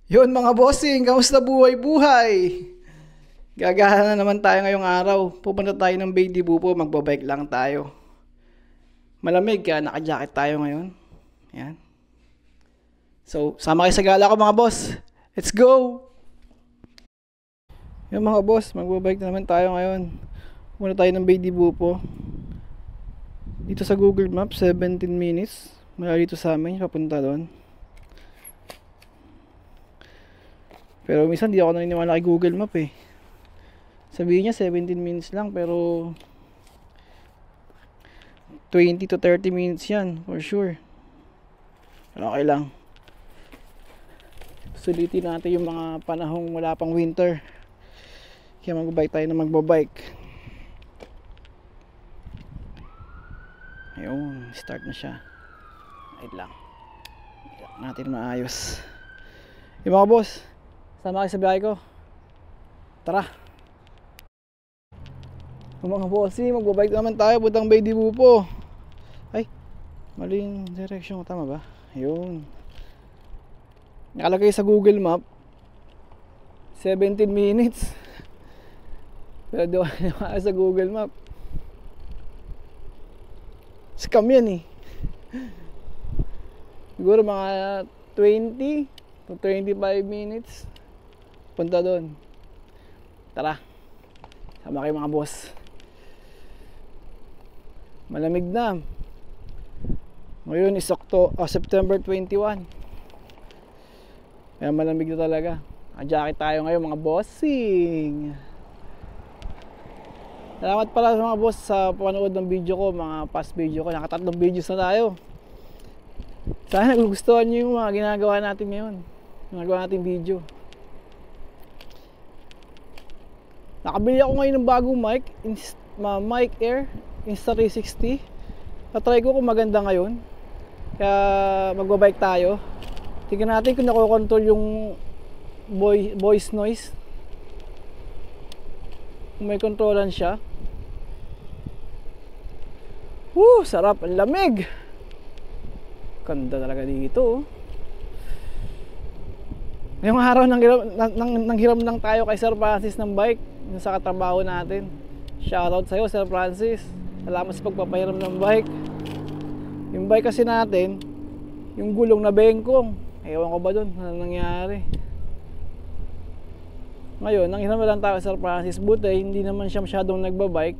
Yun mga bossing, kamusta buhay-buhay? Gagana na naman tayo ngayong araw. Pupunta tayo ng Bay de Bupo, magbabike lang tayo. Malamig kaya naka-jacket tayo ngayon. Yan. So, sama kayo sa gala ko mga boss. Let's go! Yung mga boss, magbabike na naman tayo ngayon. Pupunta tayo ng Bay de Bupo. Dito sa Google Maps, 17 minutes. Mula dito sa amin, papunta doon. Pero minsan di ako naniniwala kay Google Map eh. Sabihin niya 17 minutes lang pero 20 to 30 minutes yan for sure. Pero okay lang. Sulitin natin yung mga panahong wala pang winter. Kaya magbabike tayo na magbabike. Ayun, start na siya. Wait lang. Natin maayos. Yung mga boss, sama kayo sa biyahe ko. Tara. Mga bossy, magbabike naman tayo. Puntang Bay de Bupo. Ay, mali yung direction. Tama ba? Ayun. Nakalagay sa Google Map 17 minutes. Pero di ako sa Google Map. Scam yan eh. Siguro mga 20 to 25 minutes punta doon. Tara, sama kayo mga boss. Malamig na. Ngayon is September 21. Kaya malamig na talaga. Jacket tayo ngayon mga bossing. Salamat pala sa mga boss sa panood ng video ko, mga past video ko. Nakatatlong videos na tayo. Sana nagugustuhan nyo yung mga ginagawa natin ngayon. Ginagawa natin video. Nakabili ako ngayon ng bagong mic, Mic Air Insta360. Tatry ko kung maganda ngayon. Kaya magbabike tayo. Tingnan natin kung nakokontrol yung voice noise. Kung may kontrolan siya. Sarap, ang lamig. Ganda talaga dito. Ngayong araw nanghiram lang tayo kay Sir Francis ng bike sa katrabaho natin. Shoutout sa'yo Sir Francis. Salamat sa pagpapahiram ng bike. Yung bike kasi natin, yung gulong na bengkong. Ewan ko ba dun? Ano nangyari? Ngayon, nanghiram lang tayo kay Sir Francis. Buti, hindi naman siya masyadong nagbabike.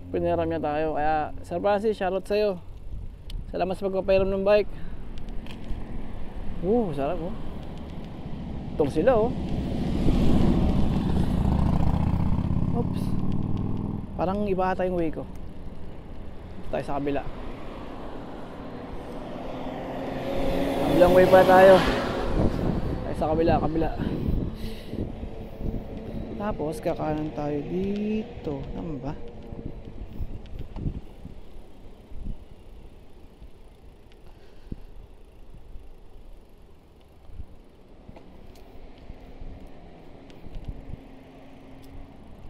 Piniram niya tayo. Kaya Sir Francis, shoutout sa'yo. Salamat sa pagpapahiram ng bike. Sarap oh. Itong sila oh. Oops. Parang iba ata yung way ko. Tayo sa kabila. Kabilang way pa tayo. Tayo sa kabila. Tapos kakanan tayo dito. Tama ba?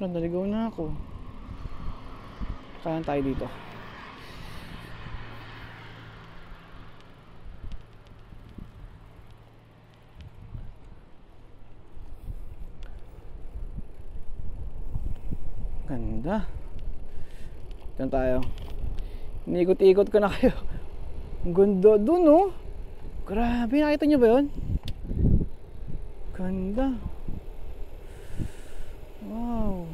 Naligaw na ako. Kanan tayo dito. Ganda. Diyan tayo. Inikot-ikot ko na kayo. Ang ganda dun oh. Grabe, nakita nyo ba yun? Ganda. Wow.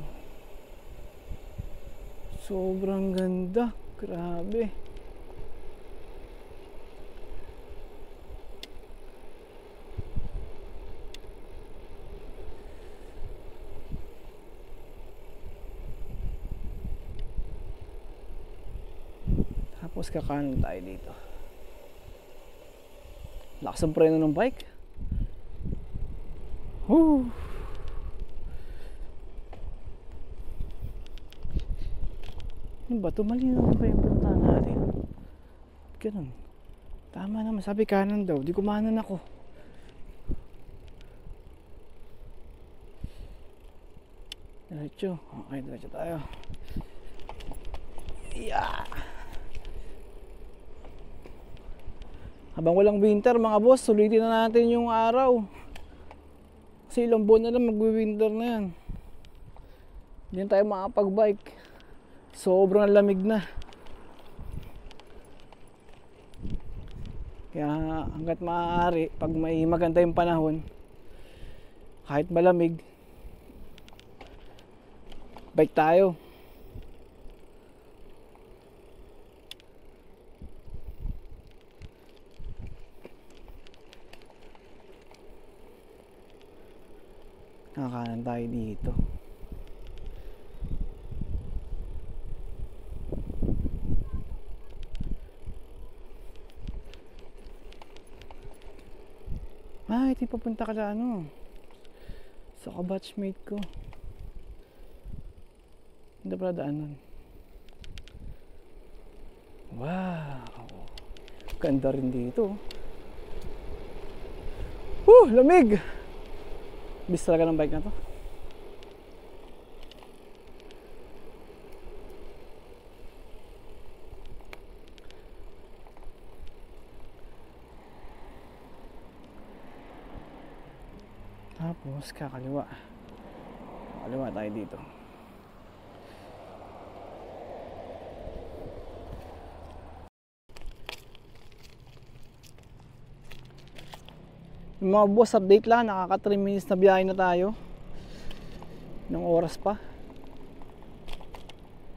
Sobrang ganda. Grabe. Tapos kakanan tayo dito. Lakas ang preno ng bike. Ano ba ito? Mali naman ba yung punta natin? Ganun. Tama naman. Sabi kanan daw. Di kumanan ako. Diretso. Okay, diretso tayo. Yeah! Habang walang winter mga boss, sulitin na natin yung araw. Kasi ilang buwan na lang magwi-winter na yan. Hindi na tayo makapag-bike. Sobrang lamig na. Kaya hanggat maaari, pag may maganda yung panahon, kahit malamig, bike tayo. Nakakanan tayo dito. Ay, di papunta ka sa ano, sa kabatchmate ko. Hindi pala daanan. Wow, ganda rin dito. Lamig. Bis talaga ng bike na to. Tapos kakaliwa. Kakaliwa tayo dito. Yung mga boss, update lang, nakaka 3 minutes na biyahe na tayo. Ilang oras pa.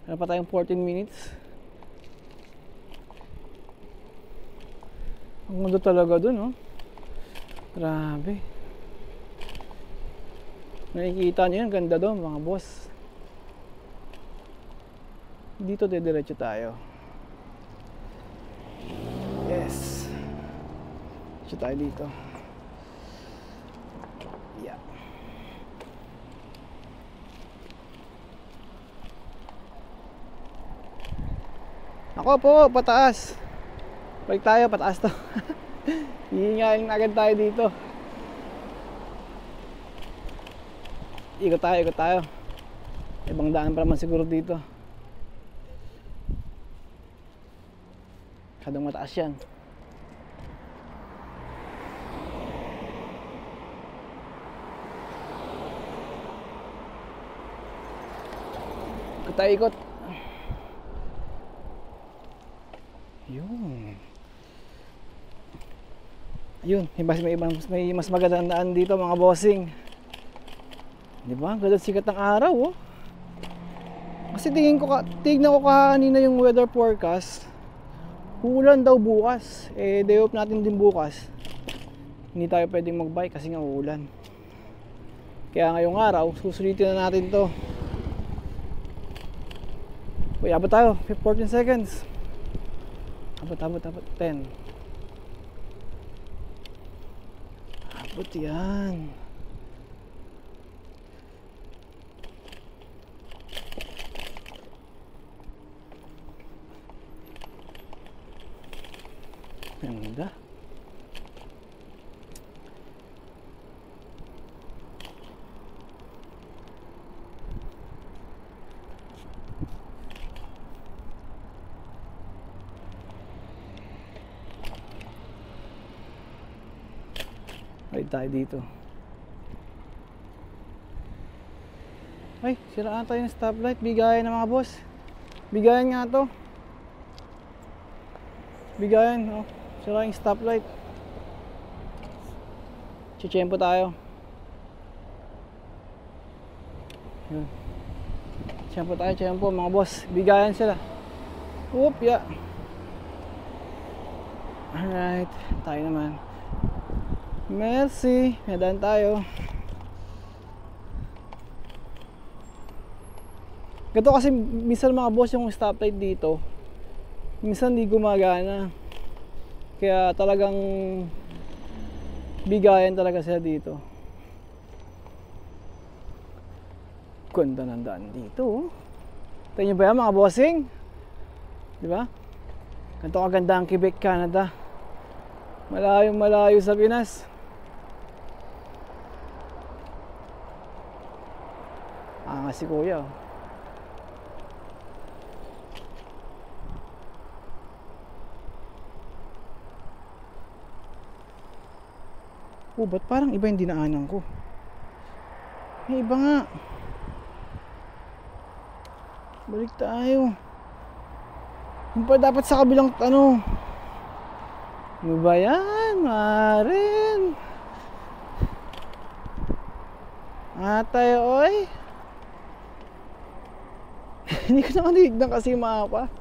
Meron pa tayong 14 minutes. Ang mundo talaga dun, oh. Grabe. Nakikita nyo yun, ganda doon mga boss. Dito diretso tayo. Yes. Diretso tayo dito. Yeah. Ako po, pataas. Balik tayo, pataas to. Hihingain agad tayo dito. Ikot tayo, ikot tayo. Ibang daan pa naman siguro dito. Masyadong mataas yan. Ikot tayo, ikot. Yun. Yun, may mas magandang daan dito mga bossing. Diba? Ganda sikat ng araw, oh. Kasi tignan ko kanina yung weather forecast. Uulan daw bukas. Eh, day off natin din bukas. Hindi tayo pwedeng magbike kasi nga uulan. Kaya ngayong araw, susulitin na natin to. Uy, abot tayo. 14 seconds. Abot. 10. Abot yan. Ganda. Right tayo dito. Ay, siraan tayo yung stoplight. Bigayan ng mga boss. Bigayan nga to. Bigayan, oh. Sira yung stoplight. Chichempo tayo. Yun. Chempo mga boss. Bigayan sila. Whoop, yeah. Alright, tayo naman. Merci. Nadaan tayo. Ganito kasi minsan mga boss yung stoplight dito. Minsan di gumagana. Kaya talagang bigayan talaga sila dito. Ganda ng daan dito. Tingnan nyo ba yan mga bossing? Diba? Ganito kaganda ang Quebec, Canada. Malayo sa Pinas. Nga si kuya. Oh, ba't parang iba yung dinaanan ko? May iba nga. Balik tayo. Yung pa dapat sa kabilang ano. Ano ba yan? Marin. Atay, oy. Hindi ko na kanignan kasi mapa.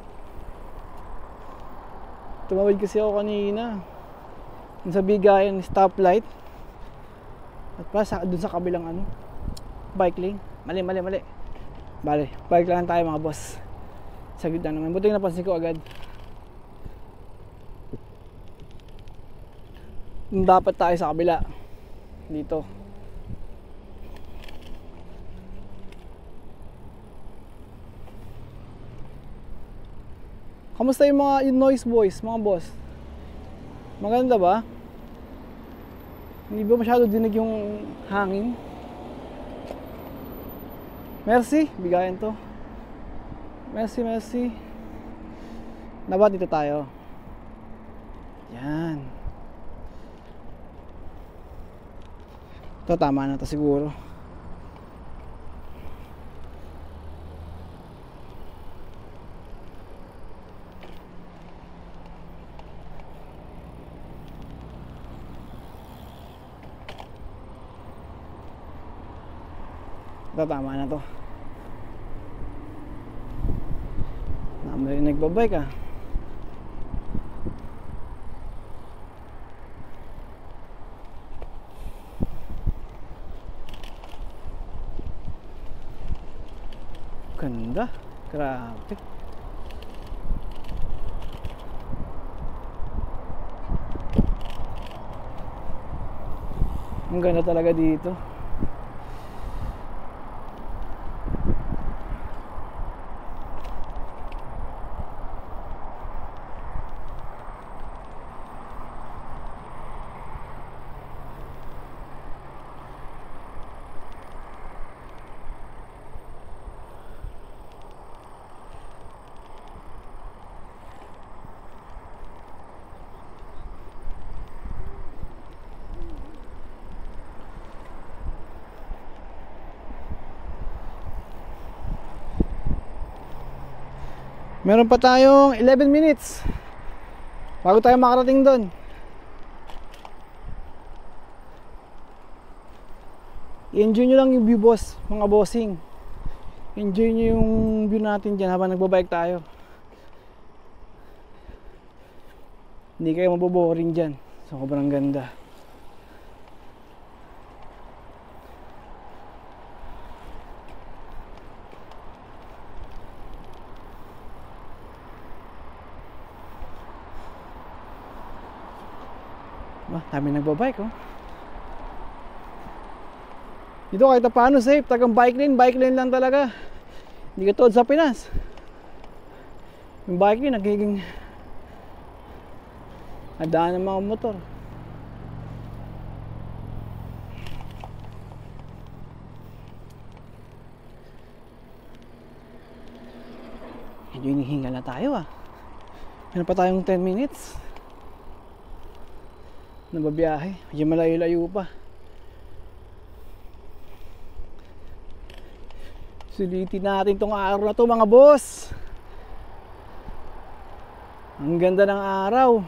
Tumawid kasi ako kanina. Yung sa bigayan stoplight. At pa dun sa kabilang ano, bike lane. Mali. Bale, bike lang tayo mga boss. Sa gitna naman. Buti napansin ko agad. Dapat tayo sa kabila. Dito. Kamusta yung mga noise boys, mga boss? Maganda ba? Hindi ba masyado dinig yung hangin? Merci, bigayan to. Merci. Dapat dito tayo. Yan. Ito tama na to siguro. Ito tama na to. Naman rin nagbabike ah. Ganda. Grabe. Ang ganda talaga dito. Meron pa tayong 11 minutes bago tayo makarating doon. I-enjoy nyo lang yung view boss, mga bossing. Enjoy nyo yung view natin dyan habang nagbabike tayo. Hindi kayo maboboring dyan. Sobrang ganda. Dami nagbabike oh. Dito kahit paano safe, tagang bike lane lang talaga. Hindi ka tulad sa Pinas. Yung bike lane nagiging adaan ng mga motor. Medyo hinihingal na tayo ah. Meron pa tayong 10 minutes nababiyahe. Medyo malayo-layo pa. Sulitin natin tong araw na to mga boss. Ang ganda ng araw.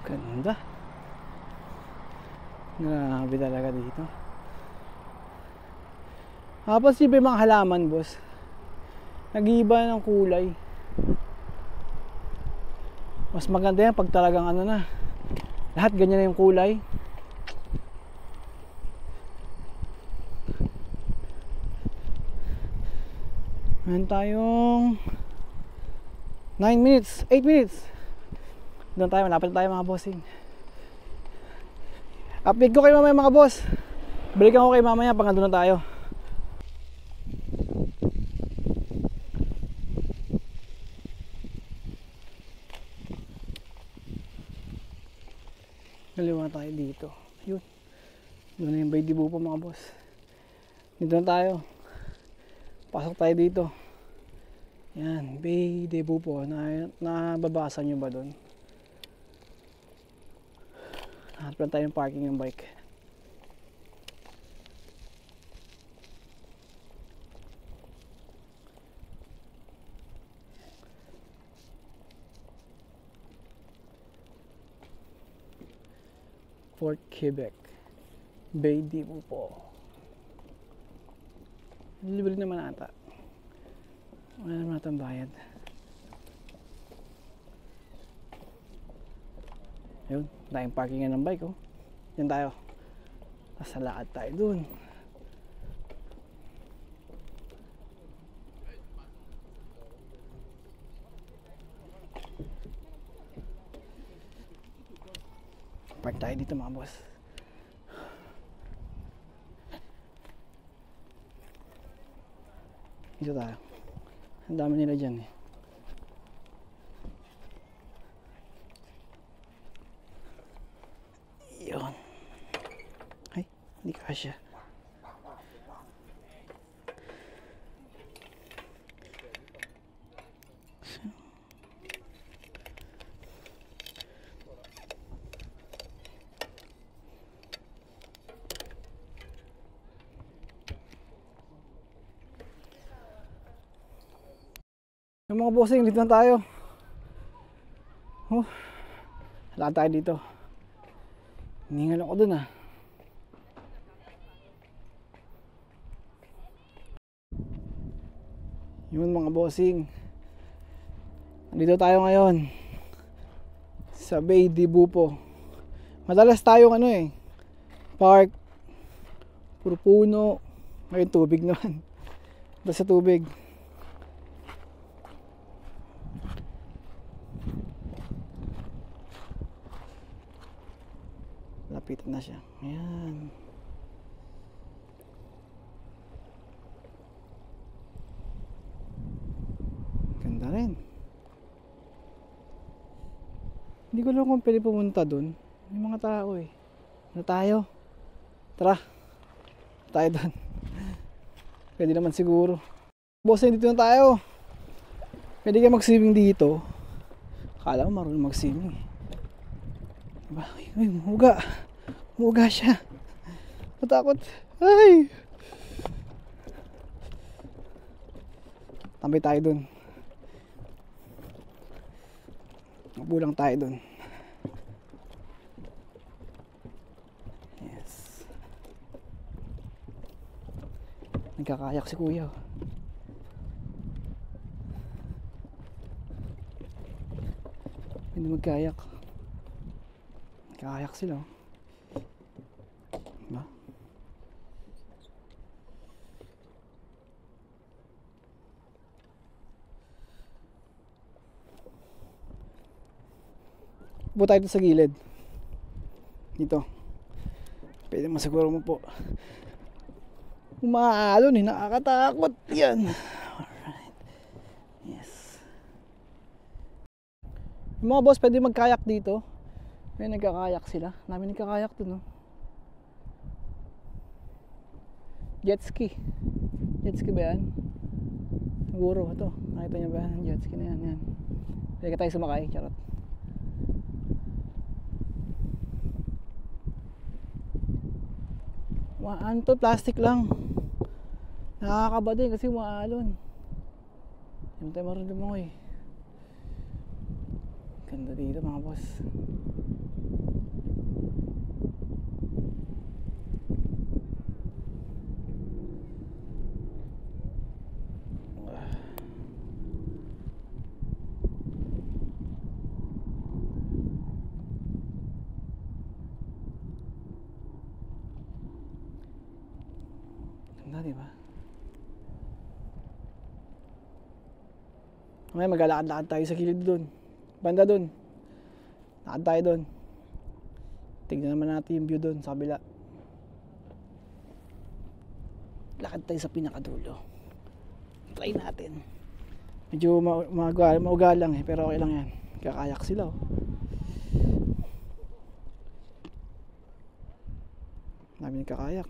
Ganda. Grabe talaga dito. Tapos iba yung mga halaman boss. Nag-iiba ng kulay. Mas maganda yan pag talagang ano na, lahat ganyan na yung kulay. Meron tayong 9 minutes, 8 minutes. Doon tayo, malapit tayo mga bossing. Update ko kayo mamaya mga boss. Balikan ko kayo mamaya pag nandun na tayo. Kaliwa tayo dito. Yun. Doon na yung Bay de Bupo mga boss. Dito na tayo. Pasok tayo dito. Yan, Bay de Bupo. Nababasa nyo ba doon? Hanap lang tayo yung parking ng bike. Fort Quebec, Bay de Bupo. Libre naman ata. Wala naman natang bayad. Yun, tayong parking ng bike oh. Yan tayo. Tapos lakad tayo dun. Park tayo dito mga boss. Dito tayo. Ang dami nila dyan eh. Yun. Ay, hindi kasya. Yung mga bossing, dito na tayo. Lakad tayo dito. Hiningal ako dun ah. Yun mga bossing. Dito tayo ngayon sa Bay de Bupo. Madalas tayong park, puro puno. Ngayon tubig naman. Dito sa tubig. Lapitan na siya. Ayan. Ganda rin. Hindi ko alam kung pwede pumunta dun. May mga tao eh. Ano tayo? Tara. Tayo dun. Pwede naman siguro. Boss, dito na tayo. Pwede kayo mag-swimming dito. Akala ko marunong mag-swimming eh. Diba? Ay, muga. Muga siya. Matakot. Ay! Tambay tayo dun. Mabulang tayo dun. Yes. Nagkakayak si kuya. Hindi magkayak. Nagkakayak sila. Diba? Upo tayo sa gilid. Dito. Pwede masiguro mo po. Umaalon eh. Nakakatakot. Yan. Alright. Yes. Yung mga boss, pwede magkayak dito. May nagkakayak sila. Namin nagkakayak dun, no? Jet ski. Jet ski ba yan? Siguro. Ito. Nakita niyo ba? Jet ski na yan. Yan. Pwede ka tayo sumakay. Charot. Ano to? Plastic lang. Nakakaba din kasi umaalon. Hindi tayo marunong lumangoy. Ganda dito mga boss. Ganda diba? Ngayon maglalakad-lakad tayo sa kilid doon. Banda doon. Lakad tayo doon. Tignan naman natin yung view doon sa kabila. Lakad tayo sa pinakadulo. Try natin. Medyo mauga lang eh, pero okay lang yan. Kakayak sila oh. Dami nagkakayak.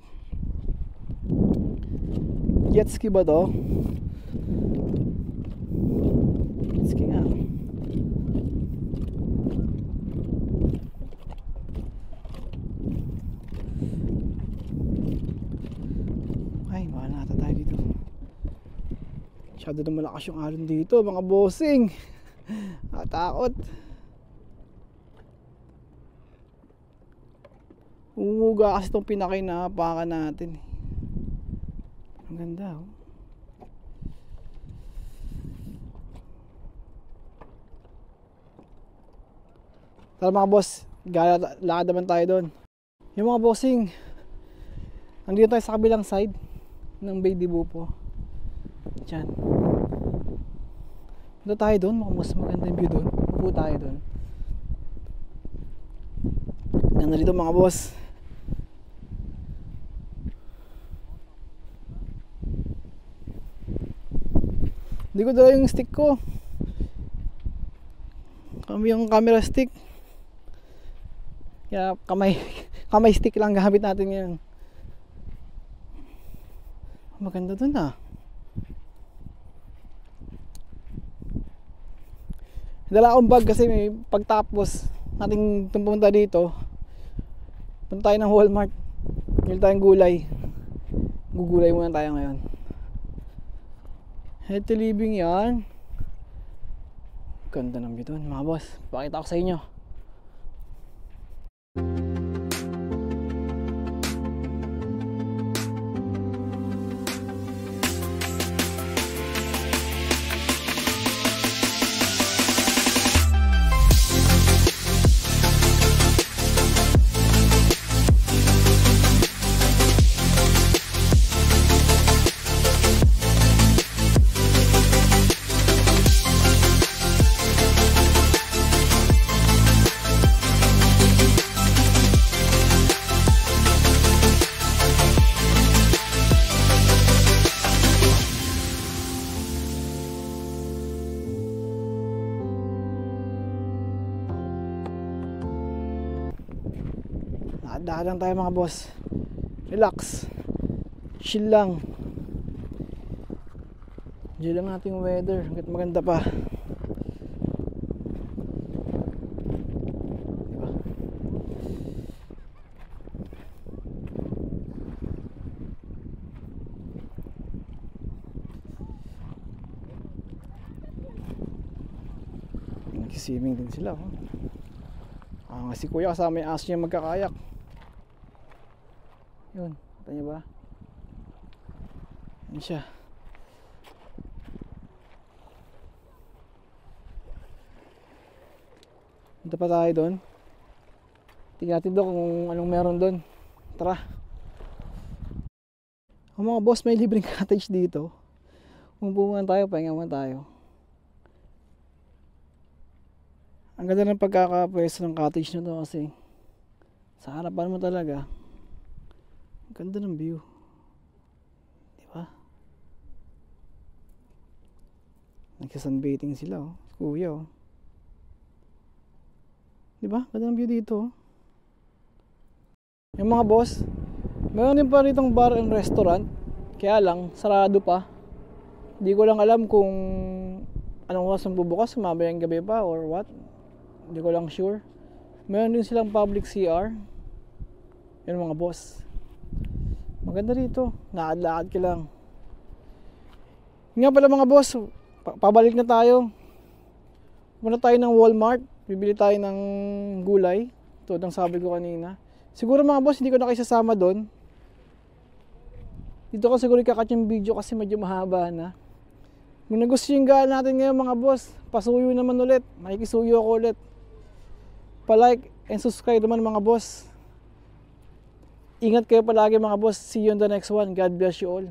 Jet ski ba to? Jet ski nga. Ay, mahala ata tayo dito. Masyado na malakas yung alon dito, mga bossing. Takot. Umuga kasi itong pinakinapakan natin. Ang ganda, oh. Tara mga boss, lakad naman tayo doon. Yung mga bossing, nandito tayo sa kabilang side ng Bay de Bupo. Diyan. Punta tayo doon, mas maganda yung view doon. Upo tayo doon. Ganda dito mga boss. Hindi ko dala yung stick ko. Yung camera stick. Kaya kamay stick lang gamit natin ngayon. Maganda dun ah. Dala akong bag kasi may pagtapos nating pumunta dito. Punta tayo ng Walmart. Bili tayong gulay. Gugulay muna tayo ngayon. Healthy living yan. Ganda ng view doon mga boss. Pakita ko sa inyo. Dahan lang tayo mga boss. Relax. Chill lang. Enjoy lang natin yung weather. Hanggat maganda pa. Diba? Nag-swimming din sila. Nga si kuya kasama yung aso niya magkakayak. Yun, kita niyo ba? Yan siya. Punta pa tayo doon. Tingnan natin doon kung anong meron doon. Tara. Ang mga boss, may libreng cottage dito. Umupo muna tayo, pahinga muna tayo. Ang ganda ng pagkakapwesto ng cottage na to kasi sa harapan mo talaga. Ganda ng view. Diba? Nagsasunbathing sila oh. Kuya oh. Diba? Ganda ng view dito oh. Yung mga boss, meron din pa ritong bar and restaurant. Kaya lang, sarado pa. Hindi ko lang alam kung anong oras ang bubukas, mamayang gabi pa or what. Hindi ko lang sure. Meron din silang public CR. Yan mga boss. Maganda rito. Lakad-lakad ka lang. Nga pala mga boss, pabalik na tayo. Muna tayo ng Walmart. Bibili tayo ng gulay. Ito ang sabi ko kanina. Siguro mga boss, hindi ko na kayo sasama doon. Dito ko siguro kakat yung video kasi medyo mahaba na. Kung nagustuhan yung gaan natin ngayon mga boss, pasuyo naman ulit. Makikisuyo ako ulit. Pa-like and subscribe naman mga boss. Ingat kayo palagi mga boss. See you on the next one. God bless you all.